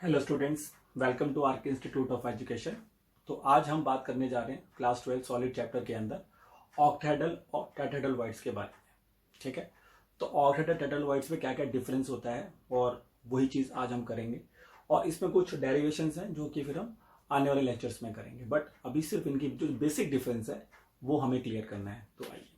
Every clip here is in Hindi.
Hello students, welcome to Arc institute of education. तो आज हम बात करने जा रहे हैं क्लास 12 सॉलिड चैप्टर के अंदर ऑक्टेहेड्रल और टेट्राहेड्रल के बारे में। ठीक है, तो ऑक्टेहेड्रल टेट्राहेड्रल में क्या क्या डिफरेंस होता है और वही चीज़ आज हम करेंगे। और इसमें कुछ डेरिवेशंस हैं जो कि फिर हम आने वाले लेक्चर्स में करेंगे, बट अभी सिर्फ इनकी जो बेसिक डिफरेंस है वो हमें क्लियर करना है। तो आइए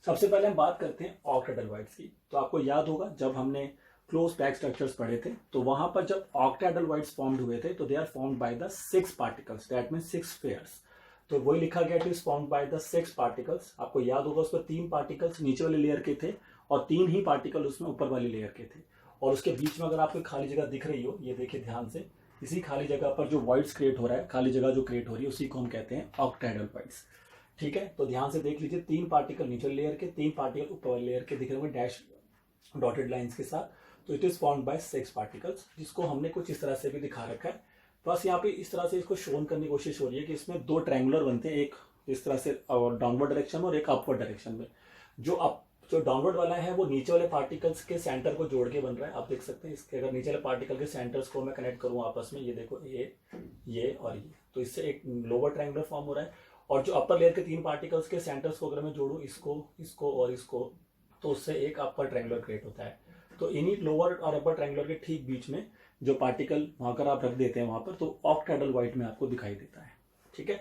सबसे पहले हम बात करते हैं ऑक्टेहेड्रल की। तो आपको याद होगा जब हमने क्लोज पैक स्ट्रक्चर्स पढ़े थे तो वहां पर जब ऑक्टेहेड्रल वाइड्स फॉर्म्ड हुए थे तो they are formed by the 6 particles, that means 6 pairs. तो वही लिखा गया it is formed by the 6 particles. आपको याद होगा उसमें 3 पार्टिकल्स नीचे वाले लेयर के थे और 3 ही पार्टिकल उसमें ऊपर वाली लेयर के थे। और उसके बीच में अगर आपको खाली जगह दिख रही हो, ये देखिए ध्यान से, इसी खाली जगह पर जो वाइड्स क्रिएट हो रहा है, खाली जगह जो क्रिएट हो रही है उसी को हम कहते हैं ऑक्टेहेड्रल वाइड्स। ठीक है, तो ध्यान से देख लीजिए, 3 पार्टिकल नीचे लेयर के, 3 पार्टिकल ऊपर वाले लेयर के दिख रहे होंगे डैश डॉटेड लाइंस के साथ। तो it is formed bye 6 particles, जिसको हमने कुछ इस तरह से भी दिखा रखा है। बस यहाँ पे इस तरह से इसको शोन करने की कोशिश हो रही है कि इसमें 2 ट्रायंगुलर बनते हैं, एक इस तरह से डाउनवर्ड डायरेक्शन में और एक अपवर्ड डायरेक्शन में। जो डाउनवर्ड वाला है वो नीचे वाले पार्टिकल्स के सेंटर को जोड़ के बन रहा है। आप देख सकते हैं इसके, अगर नीचे वाले पार्टिकल के सेंटर्स को मैं कनेक्ट करूँ आपस में, ये देखो ये और ये, तो इससे एक लोअर ट्रायंगुलर फॉर्म हो रहा है। और जो अपर लेयर के 3 पार्टिकल्स के सेंटर्स को अगर मैं जोड़ूँ, इसको और इसको, तो उससे एक अपर ट्रायंगुलर क्रिएट होता है। तो इन्हीं लोअर और अपर ट्रायंगुलर के ठीक बीच में जो पार्टिकल वहां कर आप रख देते हैं वहां पर, तो ऑक्टेहेड्रल वाइड में आपको दिखाई देता है। ठीक है,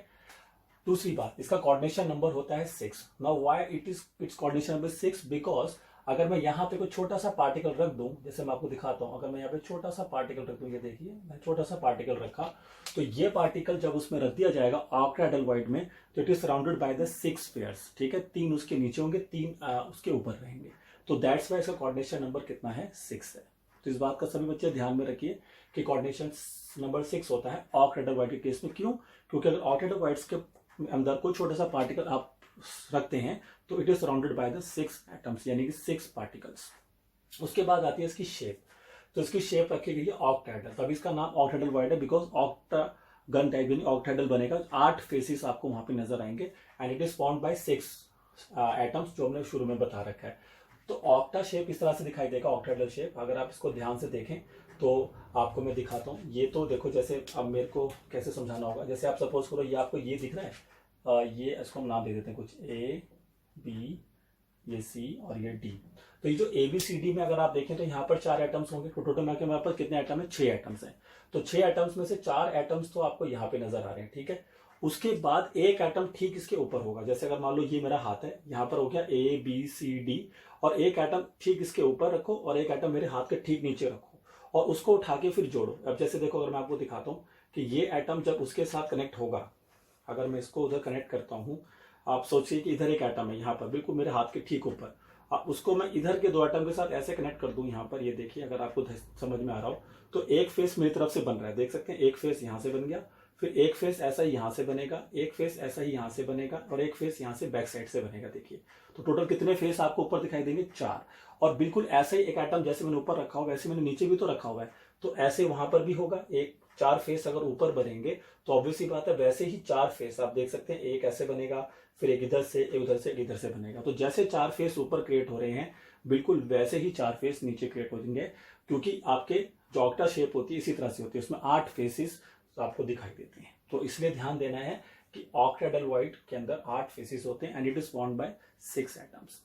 दूसरी बात, इसका कोऑर्डिनेशन नंबर होता है 6। Now why it's coordination number 6? Because अगर मैं यहाँ पे कोई छोटा सा पार्टिकल रख दूं, जैसे मैं आपको दिखाता हूं, अगर मैं यहाँ पे छोटा सा पार्टिकल रख दूं, ये देखिए मैं छोटा सा पार्टिकल रखा, तो ये पार्टिकल जब उसमें रख दिया जाएगा ऑक्टेहेड्रल वाइड में, तो it is surrounded by the 6 pairs. ठीक है, 3 उसके नीचे होंगे, 3 उसके ऊपर रहेंगे। तो दैट्स वाई इसका कोऑर्डिनेशन नंबर कितना है? 6 है। तो इस बात का सभी बच्चे ध्यान में रखिए कि कोऑर्डिनेशन नंबर 6 होता है ऑक्टेहेड्रल वाइड के केस में। क्यों? क्योंकि अगर ऑक्टेहेड्रल वाइड्स के अंदर कोई छोटा सा पार्टिकल आप रखते हैं तो it is surrounded by the 6 atoms, यानी कि 6 पार्टिकल्स। उसके बाद आती है इसकी शेप। तो इसकी शेप रखी गई है ऑक्टेहेड्रल, तभी इसका नाम ऑक्टेहेड्रल वाइड है, बिकॉज ऑक्टागन टाइप यानी ऑक्टेहेड्रल बनेगा। 8 फेसेस आपको वहां पे नजर आएंगे and it is formed bye 6 atoms, जो हमने शुरू में बता रखा है। तो ऑक्टा शेप इस तरह से दिखाई देगा, ऑक्टेहेड्रल शेप। अगर आप इसको ध्यान से देखें तो आपको मैं दिखाता हूँ। ये तो देखो, जैसे अब मेरे को कैसे समझाना होगा, जैसे आप सपोज करो ये आपको ये दिख रहा है, ये इसको हम नाम दे देते हैं कुछ A B, ये C और ये D। तो ये जो ABCD में अगर आप देखें तो यहाँ पर 4 एटम्स होंगे। तो टोटल मेरे पास कितने एटम है? 6 एटम्स हैं। तो 6 एटम्स में से 4 एटम्स तो आपको यहाँ पे नजर आ रहे हैं। ठीक है, उसके बाद एक एटम ठीक इसके ऊपर होगा। जैसे अगर मान लो ये मेरा हाथ है, यहाँ पर हो गया ABCD, और एक एटम ठीक इसके ऊपर रखो और एक एटम मेरे हाथ के ठीक नीचे रखो और उसको उठा के फिर जोड़ो। अब जैसे देखो, अगर मैं आपको दिखाता हूँ कि ये एटम जब उसके साथ कनेक्ट होगा, अगर मैं इसको उधर कनेक्ट करता हूं, आप सोचिए कि इधर एक एटम है यहाँ पर बिल्कुल मेरे हाथ के ठीक ऊपर, उसको मैं इधर के 2 एटम के साथ ऐसे कनेक्ट कर दूं यहाँ पर, ये देखिए अगर आपको समझ में आ रहा हो, तो एक फेस मेरी तरफ से बन रहा है, देख सकते हैं, एक फेस यहाँ से बन गया, फिर एक फेस ऐसा ही यहाँ से बनेगा, एक फेस ऐसा ही यहाँ से बनेगा और एक फेस यहाँ से बैक साइड से बनेगा। देखिए तो टोटल कितने फेस आपको ऊपर दिखाई देंगे? 4। और बिल्कुल ऐसे ही एक एटम जैसे मैंने ऊपर रखा हुआ वैसे मैंने नीचे भी तो रखा हुआ है, तो ऐसे वहां पर भी होगा। एक 4 फेस अगर ऊपर बनेंगे तो ऑब्वियसली बात है वैसे ही 4 फेस आप देख सकते हैं, एक ऐसे बनेगा, फिर एक इधर से, एक उधर से, एक इधर से बनेगा। तो जैसे 4 फेस ऊपर क्रिएट हो रहे हैं, बिल्कुल वैसे ही 4 फेस नीचे क्रिएट हो जाएंगे, क्योंकि आपके जो ऑक्टा शेप होती है इसी तरह से होती है, उसमें 8 फेसेस आपको दिखाई देते हैं। तो इसलिए ध्यान देना है कि ऑक्टेहेड्रल वाइड के अंदर 8 फेसेस होते हैं and it is formed bye 6 atoms.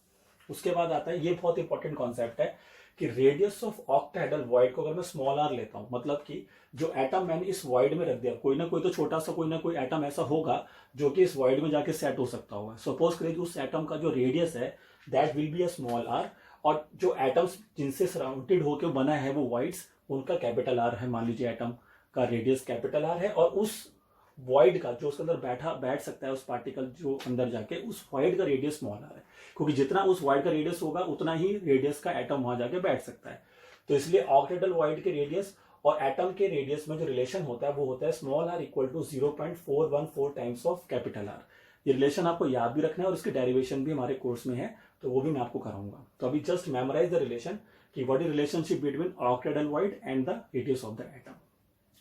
उसके बाद आता है, ये बहुत इंपॉर्टेंट कॉन्सेप्ट है कि रेडियस ऑफ ऑक्टेहेड्रल वॉइड को अगर मैं स्मॉल r लेता हूं, मतलब कि जो एटम मैंने इस वॉइड में रख दिया, कोई ना कोई तो छोटा सा कोई ना कोई एटम ऐसा होगा जो कि इस वॉइड में जाके सेट हो सकता होगा। सपोज करिए उस एटम का जो रेडियस है that will be a small r, और जो एटम्स जिनसे सराउंडेड होकर बना है वो वॉइड्स, उनका कैपिटल R है। मान लीजिए एटम का रेडियस कैपिटल R है और उस वॉइड का जो उसके अंदर बैठ सकता है, उस पार्टिकल जो अंदर जाके, उस वॉइड का रेडियस स्मॉल r है, क्योंकि जितना उस वॉइड का रेडियस होगा उतना ही रेडियस का एटम वहां जाके बैठ सकता है। तो इसलिए ऑक्टेहेड्रल वॉइड के रेडियस और एटम के रेडियस में जो रिलेशन होता है वो होता है small r equal to 0.414 times of capital R। ये रिलेशन आपको याद भी रखना है और इसकी डेरिवेशन भी हमारे कोर्स में है, तो वो भी मैं आपको कराऊंगा। तो अभी जस्ट मेमोराइज द रिलेशन कि what is relationship between octahedral void and the radius of the atom.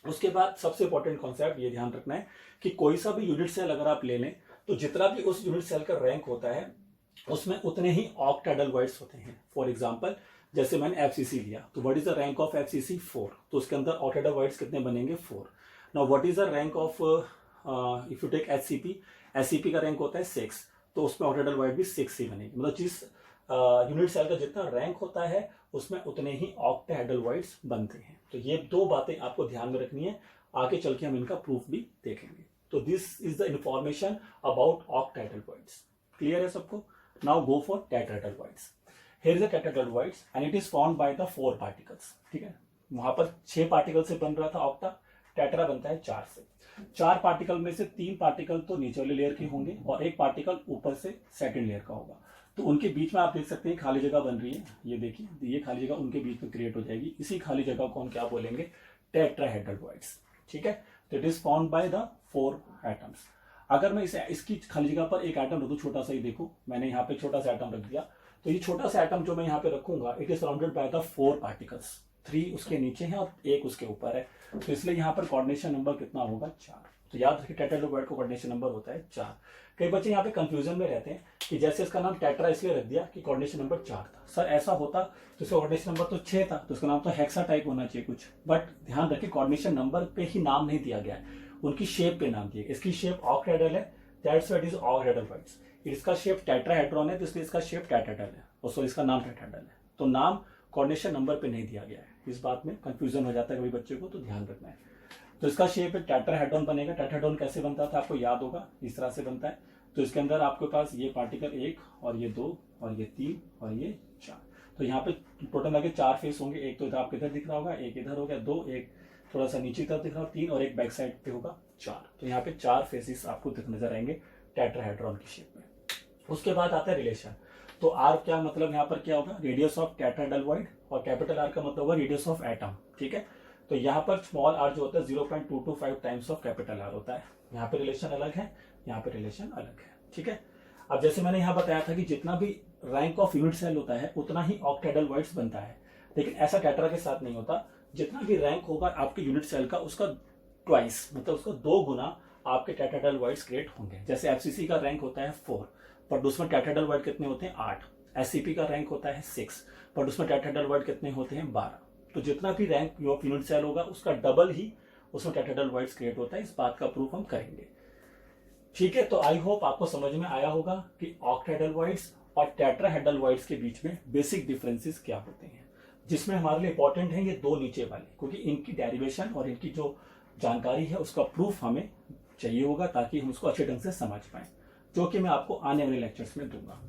उसके बाद सबसे इंपॉर्टेंट कॉन्सेप्ट ये ध्यान रखना है कि कोई सा भी यूनिट सेल अगर आप ले लें तो जितना भी उस यूनिट सेल का रैंक होता है उसमें उतने ही ऑक्टेहेड्रल वाइड्स होते हैं। फॉर एग्जांपल जैसे मैंने एफसीसी लिया, तो what is the rank of FCC 4, तो उसके अंदर ऑक्टेडावाइड्स कितने बनेंगे 4। Now what is the rank of if you take HCP, HCP का रैंक होता है 6, तो उसमें ऑक्टेडावाइड भी 6 ही बनेगी। मतलब जिस यूनिट सेल का जितना रैंक होता है उसमें उतने ही ऑक्टेडावाइड्स बनते हैं। तो ये दो बातें आपको ध्यान में रखनी है, आगे चल के हम इनका प्रूफ भी देखेंगे। तो this is the information about octahedral voids. Clear है सबको? Now go for tetrahedral voids. Here is a tetrahedral voids and it is formed by the 4 particles. ठीक है, वहां पर 6 पार्टिकल से बन रहा था ऑक्टा, टेट्रा बनता है 4 से। 4 पार्टिकल में से 3 पार्टिकल तो नीचे वाले लेयर के होंगे और 1 पार्टिकल ऊपर से सेकंड लेयर का होगा। तो उनके बीच में आप देख सकते हैं खाली जगह बन रही है, ये देखिए, ये खाली जगह उनके बीच में क्रिएट हो जाएगी। इसी खाली जगह को हम क्या बोलेंगे? टेट्राहेड्रॉइड्स। ठीक है, तो it is formed by the 4 atoms. अगर मैं इसकी खाली जगह पर एक एटम रख दूं, छोटा सा ही, देखो मैंने यहाँ पे छोटा सा एटम रख दिया, तो ये छोटा सा एटम जो मैं यहाँ पे रखूंगा, it is surrounded by the 4 particles. 3 उसके नीचे हैं और 1 उसके ऊपर है, तो इसलिए यहाँ पर कोऑर्डिनेशन नंबर कितना होगा? 4। तो याद रखिए टेट्राहेड्रॉइड का कोऑर्डिनेशन नंबर होता है 4। कई बच्चे यहाँ पे कंफ्यूजन में रहते हैं कि जैसे इसका नाम टेट्रा इसलिए रख दिया कि कोऑर्डिनेशन नंबर 4 था। सर ऐसा होता तो इसका कोऑर्डिनेशन नंबर तो 6 था, तो इसका नाम तो हेक्सा टाइप होना चाहिए कुछ। बट ध्यान रखिए कोऑर्डिनेशन नंबर पे ही नाम नहीं दिया गया है, उनकी शेप पे नाम दिया। इसकी शेप ऑक्टेहेड्रल है, दैट्स व्हाई इट इज ऑक्टेहेड्रॉइड्स। इसका शेप टेट्राहेड्रॉन है, तो इसलिए इसका शेप टेट्राहेड्रल है, और सो इसका नाम टेट्राहेड्रल है। तो नाम कोऑर्डिनेशन नंबर पे नहीं दिया गया है, इस बात में कंफ्यूजन हो जाता है कभी बच्चे को, तो ध्यान रखना है। तो इसका शेप टेट्राहेड्रॉन बनेगा। टेट्राहेड्रॉन कैसे बनता था आपको याद होगा, इस तरह से बनता है। तो इसके अंदर आपके पास ये पार्टिकल 1 और ये 2 और ये 3 और ये 4, तो यहाँ पे टोटल लगे 4 फेस होंगे। एक तो आपको इधर दिख रहा होगा, एक इधर हो गया 2, एक थोड़ा सा नीचे तरफ दिख रहा होगा 3, और एक बैक साइड पे होगा 4। तो यहाँ पे 4 फेसिस आपको नजर आएंगे टेट्राहेड्रॉन की शेप में। उसके बाद आता है रिलेशन। तो आर क्या मतलब यहाँ पर क्या होगा? रेडियस ऑफ टेट्राहेड्रॉइड, और कैपिटल आर का मतलब होगा रेडियस ऑफ एटम। ठीक है, तो यहाँ पर स्मॉल आर जो होता है 0.225 टाइम्स ऑफ कैपिटल आर होता है। यहाँ पे रिलेशन अलग है, यहाँ पे रिलेशन अलग है। ठीक है, अब जैसे मैंने यहाँ बताया था कि जितना भी रैंक ऑफ यूनिट सेल होता है उतना ही ऑक्टेहेड्रॉइड्स बनता है, लेकिन ऐसा टेट्रा के साथ नहीं होता। जितना भी रैंक होगा आपके यूनिट सेल का, उसका ट्वाइस, मतलब उसका 2 गुना आपके टेट्राहेड्रॉइड्स क्रिएट होंगे। जैसे एफसीसी का रैंक होता है 4, पर उसमें टेट्राहेड्रॉइड कितने होते हैं? 8। एससीपी का रैंक होता है 6, पर उसमें टेट्राहेड्रॉइड कितने होते हैं? 12। तो जितना भी रैंक ऑफ यूनिट सेल होगा उसका डबल ही उसमें टेट्राहेड्रॉइड्स क्रिएट होता है। इस बात का प्रूफ हम करेंगे। ठीक है, तो आई होप आपको समझ में आया होगा कि ऑक्टेहेड्रॉइड्स और टेट्राहेड्रॉइड्स के बीच में बेसिक डिफरेंसेस क्या होते हैं, जिसमें हमारे लिए इंपॉर्टेंट है ये 2 नीचे वाले, क्योंकि इनकी डेरिवेशन और इनकी जो जानकारी है उसका प्रूफ हमें चाहिए होगा ताकि हम उसको अच्छे ढंग से समझ पाए, जो कि मैं आपको आने वाले लेक्चर्स में दूंगा।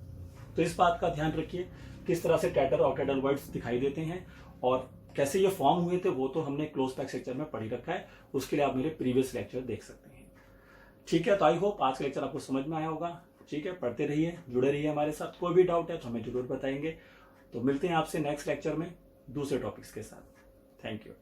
तो इस बात का ध्यान रखिए, किस तरह से टेट्रा और ऑक्टेहेड्रॉइड्स दिखाई देते हैं और कैसे ये फॉर्म हुए थे, वो तो हमने क्लोज पैक सेक्शन में पढ़ी रखा है। उसके लिए आप मेरे प्रीवियस लेक्चर देख सकते हैं। ठीक है, तो आई होप आज का लेक्चर आपको समझ में आया होगा। ठीक है, पढ़ते रहिए, जुड़े रहिए हमारे साथ। कोई भी डाउट है तो हमें जरूर बताएंगे। तो मिलते हैं आपसे नेक्स्ट लेक्चर में दूसरे टॉपिक्स के साथ। Thank you.